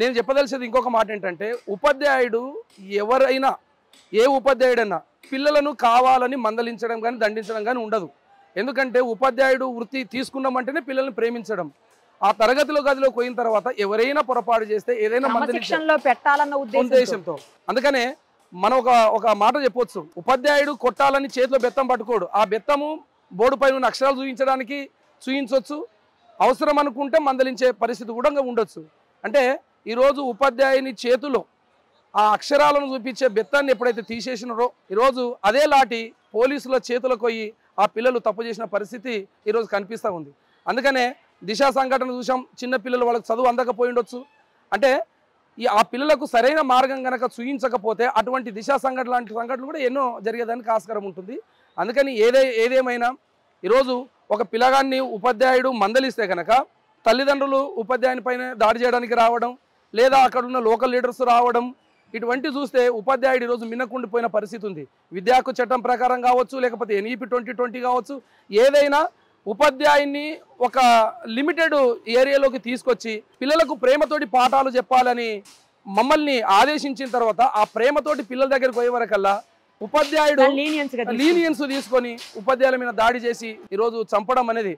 నేను చెప్పదలిసేది ఇంకొక మాట ఏంటంటే, ఉపాధ్యాయుడు ఎవరైనా ఏ ఉపాధ్యాయుడైనా పిల్లలను కావాలని మందలించడం కానీ దండించడం కానీ ఉండదు. ఎందుకంటే ఉపాధ్యాయుడు వృత్తి తీసుకున్నామంటేనే పిల్లల్ని ప్రేమించడం. ఆ తరగతిలో గదిలో పోయిన తర్వాత ఎవరైనా పొరపాటు చేస్తే ఏదైనా క్రమశిక్షణలో పెట్టాలన్న ఉద్దేశంతో, అందుకనే మనం ఒక మాట చెప్పొచ్చు, ఉపాధ్యాయుడు కొట్టాలని చేతిలో బెత్తం పట్టుకోడు. ఆ బెత్తము బోర్డు పైన ఉన్న అక్షరాలు చూపించడానికి చూపించవచ్చు, అవసరం అనుకుంటే మందలించే పరిస్థితి కూడా ఉండొచ్చు. అంటే ఈరోజు ఉపాధ్యాయుని చేతిలో ఆ అక్షరాలను చూపించే బెత్తాన్ని ఎప్పుడైతే తీసేసినారో, ఈరోజు అదే లాటి పోలీసుల చేతులకు పోయి ఆ పిల్లలు తప్పు చేసిన పరిస్థితి ఈరోజు కనిపిస్తూ ఉంది. అందుకనే దిశ సంఘటన చూసాం, చిన్న పిల్లలు వాళ్ళకి చదువు అందకపోయి ఉండొచ్చు. అంటే ఆ పిల్లలకు సరైన మార్గం కనుక చూపించకపోతే అటువంటి దిశ సంఘటన లాంటి సంఘటనలు కూడా ఎన్నో జరిగేదానికి ఆస్కారం ఉంటుంది. అందుకని ఏదేమైనా ఈరోజు ఒక పిల్లగాన్ని ఉపాధ్యాయుడు మందలిస్తే కనుక తల్లిదండ్రులు ఉపాధ్యాయుని పైన దాడి చేయడానికి రావడం, లేదా అక్కడ ఉన్న లోకల్ లీడర్స్ రావడం, ఇటువంటి చూస్తే ఉపాధ్యాయుడు ఈరోజు మిన్నకుండిపోయిన పరిస్థితి ఉంది. విద్యా హక్కు చట్టం ప్రకారం కావచ్చు, లేకపోతే NEP 2020 కావచ్చు, ఏదైనా ఉపాధ్యాయుని ఒక లిమిటెడ్ ఏరియాలోకి తీసుకొచ్చి పిల్లలకు ప్రేమతోటి పాఠాలు చెప్పాలని మమ్మల్ని ఆదేశించిన తర్వాత ఆ ప్రేమతోటి పిల్లల దగ్గరికి పోయే వరకల్లా ఉపాధ్యాయుడు లీనియన్స్ తీసుకొని ఉపాధ్యాయుల మీద దాడి చేసి ఈరోజు చంపడం అనేది